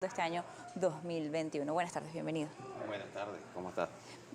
de este año 2021. Buenas tardes, bienvenido. Buenas tardes, ¿cómo estás?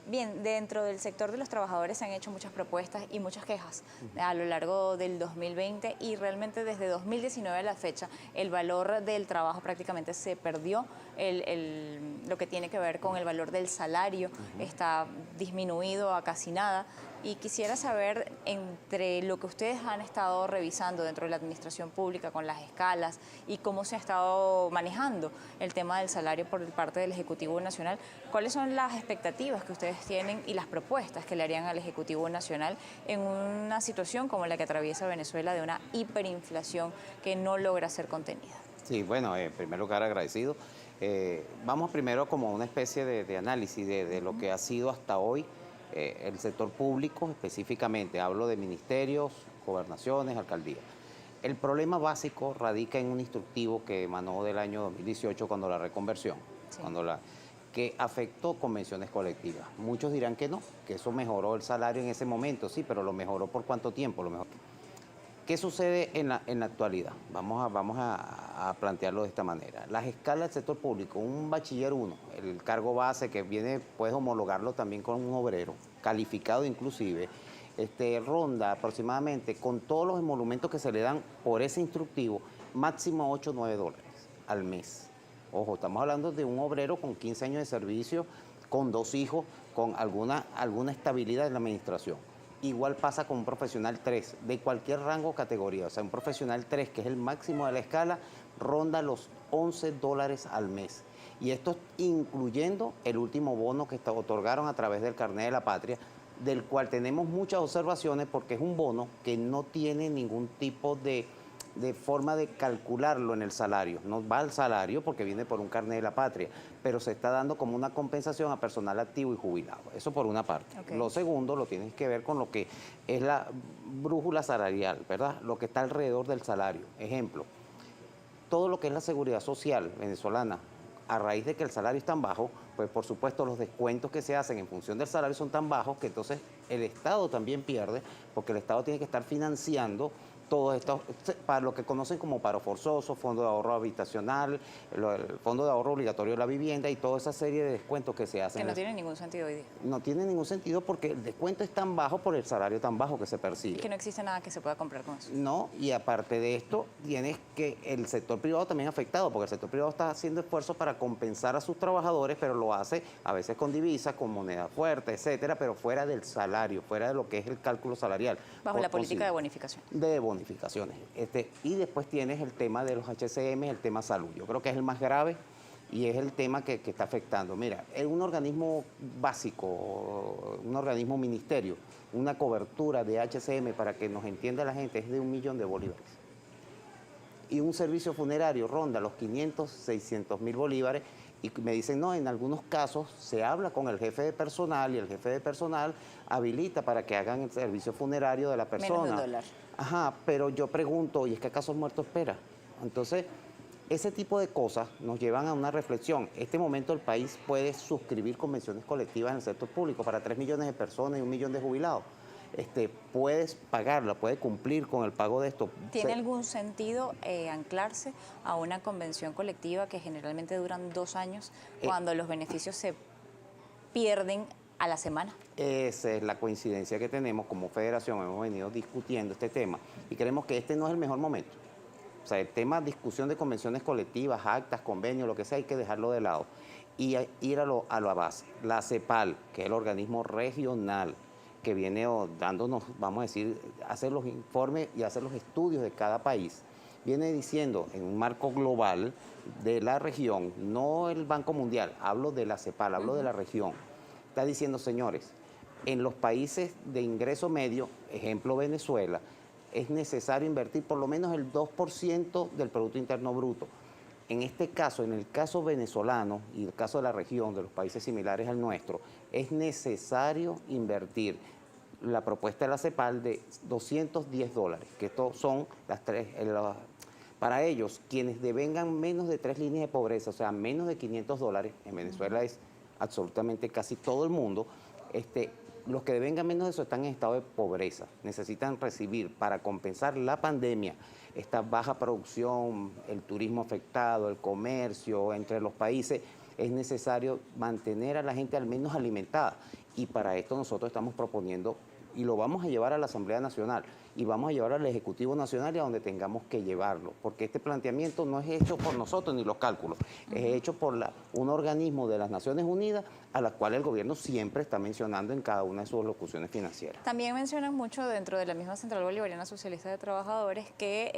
Bien, dentro del sector de los trabajadores se han hecho muchas propuestas y muchas quejas a lo largo del 2020 y realmente desde 2019 a la fecha el valor del trabajo prácticamente se perdió, lo que tiene que ver con el valor del salario está disminuido a casi nada. Y quisiera saber, entre lo que ustedes han estado revisando dentro de la administración pública con las escalas y cómo se ha estado manejando el tema del salario por parte del Ejecutivo Nacional, ¿cuáles son las expectativas que ustedes tienen y las propuestas que le harían al Ejecutivo Nacional en una situación como la que atraviesa Venezuela de una hiperinflación que no logra ser contenida? Sí, bueno, en primer lugar agradecido. Vamos primero como una especie de análisis de lo que ha sido hasta hoy el sector público, específicamente hablo de ministerios, gobernaciones, alcaldías. El problema básico radica en un instructivo que emanó del año 2018 cuando la reconversión, Sí. que afectó convenciones colectivas. Muchos dirán que no, que eso mejoró el salario en ese momento, sí, pero lo mejoró ¿por cuánto tiempo? Lo mejor. ¿Qué sucede en la actualidad? Vamos a plantearlo de esta manera. Las escalas del sector público, un bachiller 1, el cargo base que viene, puedes homologarlo también con un obrero, calificado inclusive, ronda aproximadamente, con todos los emolumentos que se le dan por ese instructivo, máximo 8 o 9 dólares al mes. Ojo, estamos hablando de un obrero con 15 años de servicio, con 2 hijos, con alguna estabilidad en la administración. Igual pasa con un profesional 3, de cualquier rango o categoría. O sea, un profesional 3, que es el máximo de la escala, ronda los 11 dólares al mes. Y esto incluyendo el último bono que otorgaron a través del Carnet de la Patria, del cual tenemos muchas observaciones porque es un bono que no tiene ningún tipo de forma de calcularlo en el salario. No va al salario porque viene por un Carnet de la Patria, pero se está dando como una compensación a personal activo y jubilado. Eso por una parte. Okay. Lo segundo lo tienes que ver con lo que es la brújula salarial, ¿verdad? Lo que está alrededor del salario. Ejemplo, todo lo que es la seguridad social venezolana, a raíz de que el salario es tan bajo, pues por supuesto los descuentos que se hacen en función del salario son tan bajos que entonces el Estado también pierde, porque el Estado tiene que estar financiando todos estos, para lo que conocen como paro forzoso, fondo de ahorro habitacional, el fondo de ahorro obligatorio de la vivienda y toda esa serie de descuentos que se hacen. Que no tiene ningún sentido hoy día. No tiene ningún sentido porque el descuento es tan bajo por el salario tan bajo que se percibe. Es que no existe nada que se pueda comprar con eso. No, y aparte de esto, tienes que el sector privado también afectado, porque el sector privado está haciendo esfuerzos para compensar a sus trabajadores, pero lo hace a veces con divisas, con moneda fuerte, etcétera, pero fuera del salario, fuera de lo que es el cálculo salarial. Bajo la política de bonificación. De bonificaciones. Y después tienes el tema de los HCM, el tema salud. Yo creo que es el más grave y es el tema que está afectando. Mira, es un organismo básico, un organismo ministerio, una cobertura de HCM, para que nos entienda la gente, es de 1 millón de bolívares. Y un servicio funerario ronda los 500, 600 mil bolívares. Y me dicen, no, en algunos casos se habla con el jefe de personal y el jefe de personal habilita para que hagan el servicio funerario de la persona. Menos de $1. Ajá, pero yo pregunto, ¿y es que acaso el muerto espera? Entonces, ese tipo de cosas nos llevan a una reflexión. En este momento el país puede suscribir convenciones colectivas en el sector público para 3 millones de personas y 1 millón de jubilados. Puedes pagarla, puedes cumplir con el pago de esto. ¿Tiene algún sentido anclarse a una convención colectiva que generalmente duran 2 años cuando los beneficios se pierden a la semana? Esa es la coincidencia que tenemos como federación. Hemos venido discutiendo este tema y creemos que este no es el mejor momento. O sea, el tema de discusión de convenciones colectivas, actas, convenios, lo que sea, hay que dejarlo de lado y ir a la base. La CEPAL, que es el organismo regional que viene dándonos, vamos a decir, hacer los informes y hacer los estudios de cada país, viene diciendo en un marco global de la región, no el Banco Mundial, hablo de la CEPAL, hablo de la región. Está diciendo, señores, en los países de ingreso medio, ejemplo Venezuela, es necesario invertir por lo menos el 2% del Producto Interno Bruto. En este caso, en el caso venezolano y el caso de la región, de los países similares al nuestro, es necesario invertir la propuesta de la CEPAL de 210 dólares, que estos son para ellos, quienes devengan menos de 3 líneas de pobreza, o sea, menos de 500 dólares, en Venezuela es absolutamente casi todo el mundo, los que devengan menos de eso están en estado de pobreza, necesitan recibir para compensar la pandemia, esta baja producción, el turismo afectado, el comercio entre los países, es necesario mantener a la gente al menos alimentada. Y para esto nosotros estamos proponiendo, y lo vamos a llevar a la Asamblea Nacional, y vamos a llevar al Ejecutivo Nacional y a donde tengamos que llevarlo, porque este planteamiento no es hecho por nosotros ni los cálculos, es hecho por un organismo de las Naciones Unidas a la cual el gobierno siempre está mencionando en cada una de sus locuciones financieras. También mencionan mucho dentro de la misma Central Bolivariana Socialista de Trabajadores que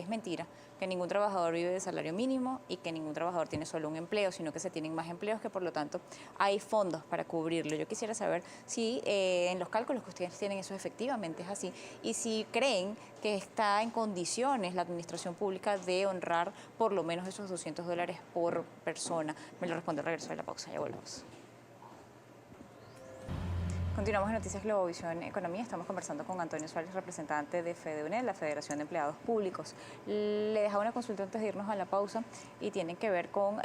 es mentira, que ningún trabajador vive de salario mínimo y que ningún trabajador tiene solo un empleo, sino que se tienen más empleos, que por lo tanto hay fondos para cubrirlo. Yo quisiera saber si en los cálculos que ustedes tienen eso efectivamente es así y si creen que está en condiciones la administración pública de honrar por lo menos esos $200 por persona. Me lo responde al regreso de la pausa, ya volvemos. Continuamos en Noticias Globovisión Economía. Estamos conversando con Antonio Suárez, representante de FEDEUNED, la Federación de Empleados Públicos. Le dejaba una consulta antes de irnos a la pausa y tienen que ver con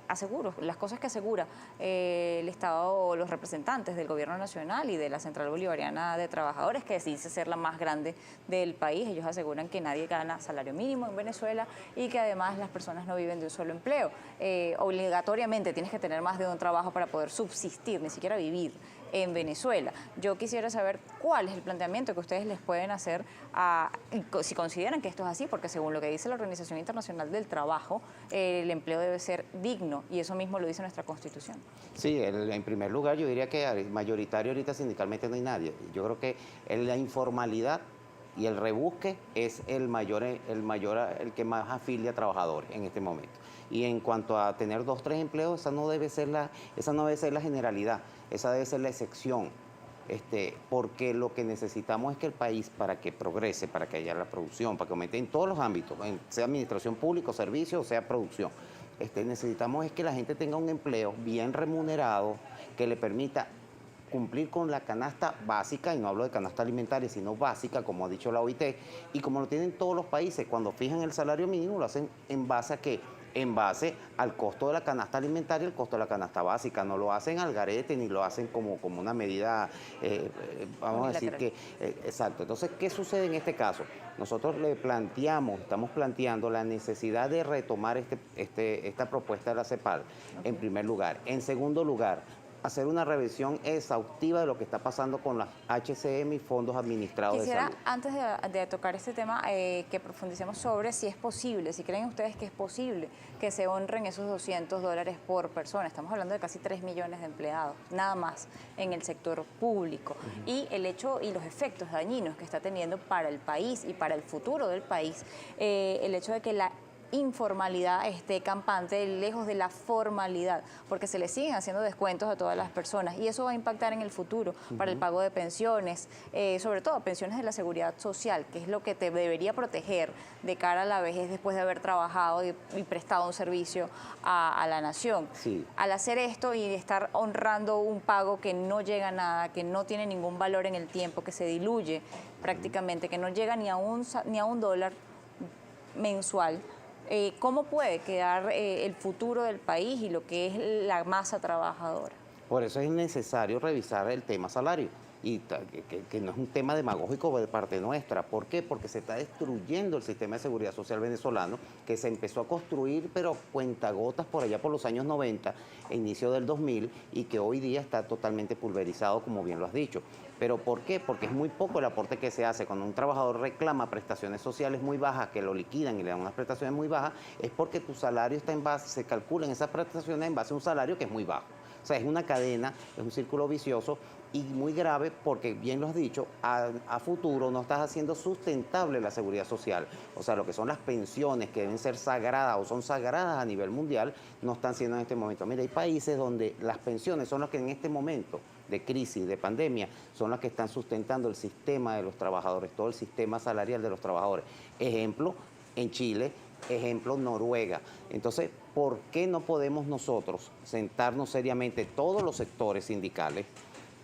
aseguros, las cosas que asegura el Estado o los representantes del Gobierno Nacional y de la Central Bolivariana de Trabajadores, que dice ser la más grande del país. Ellos aseguran que nadie gana salario mínimo en Venezuela y que además las personas no viven de un solo empleo. Obligatoriamente tienes que tener más de un trabajo para poder subsistir, ni siquiera vivir en Venezuela. Yo quisiera saber cuál es el planteamiento que ustedes les pueden hacer, si consideran que esto es así, porque según lo que dice la Organización Internacional del Trabajo, el empleo debe ser digno, y eso mismo lo dice nuestra Constitución. Sí, en primer lugar yo diría que mayoritario ahorita sindicalmente no hay nadie. Yo creo que la informalidad y el rebusque es el que más afilia a trabajadores en este momento. Y en cuanto a tener 2 o 3 empleos, esa no debe ser la generalidad, esa debe ser la excepción. Porque lo que necesitamos es que el país, para que progrese, para que haya la producción, para que aumente en todos los ámbitos, sea administración pública, servicios, o sea producción, necesitamos es que la gente tenga un empleo bien remunerado, que le permita cumplir con la canasta básica, y no hablo de canasta alimentaria, sino básica, como ha dicho la OIT, y como lo tienen todos los países, cuando fijan el salario mínimo, lo hacen en base a ¿qué? En base al costo de la canasta alimentaria y el costo de la canasta básica. No lo hacen al garete ni lo hacen como una medida, vamos a decir que, exacto. Entonces, ¿qué sucede en este caso? Nosotros estamos planteando la necesidad de retomar esta propuesta de la CEPAL, en primer lugar. En segundo lugar, hacer una revisión exhaustiva de lo que está pasando con las HCM y fondos administrados de salud. Quisiera, antes de tocar este tema, que profundicemos sobre si es posible, si creen ustedes que es posible que se honren esos $200 por persona. Estamos hablando de casi 3 millones de empleados, nada más en el sector público. Y el hecho y los efectos dañinos que está teniendo para el país y para el futuro del país, el hecho de que la informalidad esté campante, lejos de la formalidad, porque se le siguen haciendo descuentos a todas las personas y eso va a impactar en el futuro para el pago de pensiones, sobre todo pensiones de la seguridad social, que es lo que te debería proteger de cara a la vejez después de haber trabajado y prestado un servicio a la nación. Sí. Al hacer esto y estar honrando un pago que no llega a nada, que no tiene ningún valor en el tiempo, que se diluye prácticamente, que no llega ni a un dólar mensual, ¿cómo puede quedar el futuro del país y lo que es la masa trabajadora? Por eso es necesario revisar el tema salario. Y que no es un tema demagógico de parte nuestra. ¿Por qué? Porque se está destruyendo el sistema de seguridad social venezolano, que se empezó a construir, pero cuentagotas por allá por los años 90, inicio del 2000, y que hoy día está totalmente pulverizado, como bien lo has dicho. ¿Pero por qué? Porque es muy poco el aporte que se hace. Cuando un trabajador reclama prestaciones sociales muy bajas, que lo liquidan y le dan unas prestaciones muy bajas, es porque tu salario está en base, se calculan esas prestaciones en base a un salario que es muy bajo. O sea, es una cadena, es un círculo vicioso y muy grave porque, bien lo has dicho, a futuro no estás haciendo sustentable la seguridad social. O sea, lo que son las pensiones que deben ser sagradas o son sagradas a nivel mundial, no están siendo en este momento. Mira, hay países donde las pensiones son las que en este momento de crisis, de pandemia, son las que están sustentando el sistema de los trabajadores, todo el sistema salarial de los trabajadores. Ejemplo, en Chile, ejemplo, Noruega. Entonces, ¿por qué no podemos nosotros sentarnos seriamente todos los sectores sindicales,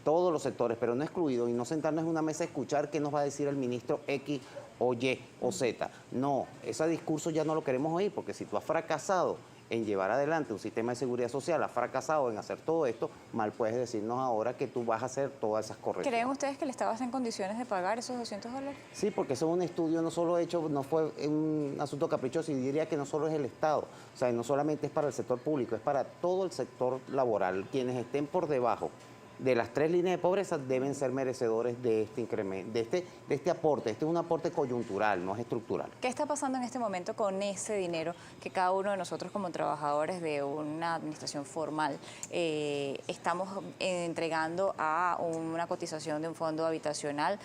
todos los sectores, pero no excluidos, y no sentarnos en una mesa a escuchar qué nos va a decir el ministro X o Y o Z? No, ese discurso ya no lo queremos oír, porque si tú has fracasado en llevar adelante un sistema de seguridad social, has fracasado en hacer todo esto, mal puedes decirnos ahora que tú vas a hacer todas esas correcciones. ¿Creen ustedes que el Estado está en condiciones de pagar esos $200? Sí, porque eso es un estudio no solo hecho, no fue un asunto caprichoso, y diría que no solo es el Estado, o sea, no solamente es para el sector público, es para todo el sector laboral. Quienes estén por debajo de las 3 líneas de pobreza deben ser merecedores de este incremento, de este aporte. Este es un aporte coyuntural, no es estructural. ¿Qué está pasando en este momento con ese dinero que cada uno de nosotros como trabajadores de una administración formal estamos entregando a una cotización de un fondo habitacional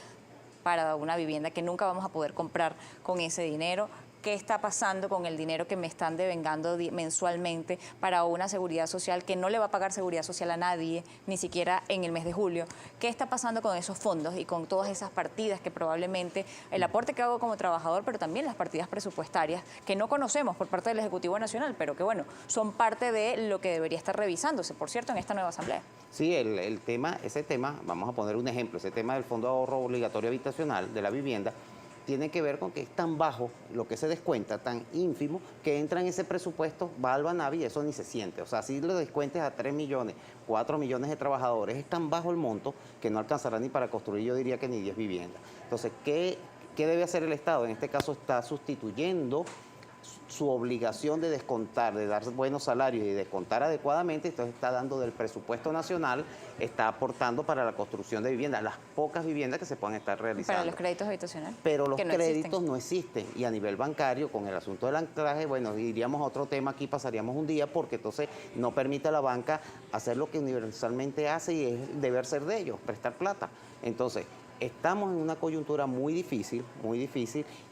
para una vivienda que nunca vamos a poder comprar con ese dinero? ¿Qué está pasando con el dinero que me están devengando mensualmente para una seguridad social que no le va a pagar seguridad social a nadie, ni siquiera en el mes de julio? ¿Qué está pasando con esos fondos y con todas esas partidas que probablemente el aporte que hago como trabajador, pero también las partidas presupuestarias que no conocemos por parte del Ejecutivo Nacional, pero que bueno, son parte de lo que debería estar revisándose, por cierto, en esta nueva asamblea? Sí, ese tema, vamos a poner un ejemplo, ese tema del Fondo de Ahorro Obligatorio Habitacional de la vivienda, tiene que ver con que es tan bajo lo que se descuenta, tan ínfimo, que entra en ese presupuesto, va al Banavi y eso ni se siente. O sea, si lo descuentes a 3 millones, 4 millones de trabajadores, es tan bajo el monto que no alcanzará ni para construir, yo diría que ni 10 viviendas. Entonces, ¿qué debe hacer el Estado? En este caso está sustituyendo su obligación de descontar, de dar buenos salarios y descontar adecuadamente, entonces está dando del presupuesto nacional, está aportando para la construcción de viviendas, las pocas viviendas que se puedan estar realizando. Para los créditos habitacionales. Pero los que no créditos existen. no existen, y a nivel bancario, con el asunto del anclaje, bueno, iríamos a otro tema aquí, pasaríamos un día, porque entonces no permite a la banca hacer lo que universalmente hace y es deber ser de ellos, prestar plata. Entonces, estamos en una coyuntura muy difícil,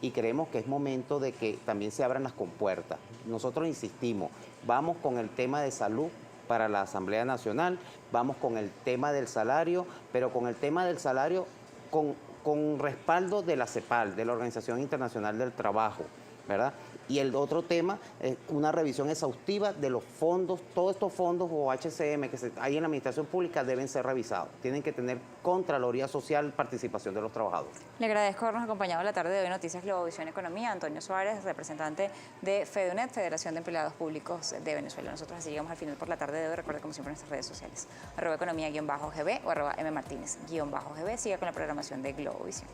y creemos que es momento de que también se abran las compuertas. Nosotros insistimos, vamos con el tema de salud para la Asamblea Nacional, vamos con el tema del salario, pero con el tema del salario con respaldo de la CEPAL, de la Organización Internacional del Trabajo, ¿verdad? Y el otro tema es una revisión exhaustiva de los fondos, todos estos fondos o HCM que hay en la administración pública deben ser revisados. Tienen que tener Contraloría Social, participación de los trabajadores. Le agradezco habernos acompañado la tarde de hoy, Noticias Globovisión Economía, Antonio Suárez, representante de FEDUNET, Federación de Empleados Públicos de Venezuela. Nosotros así llegamos al final por la tarde de hoy. Recuerde, como siempre, nuestras redes sociales, @economía_gb o @mmartinez_gb. Siga con la programación de Globovisión.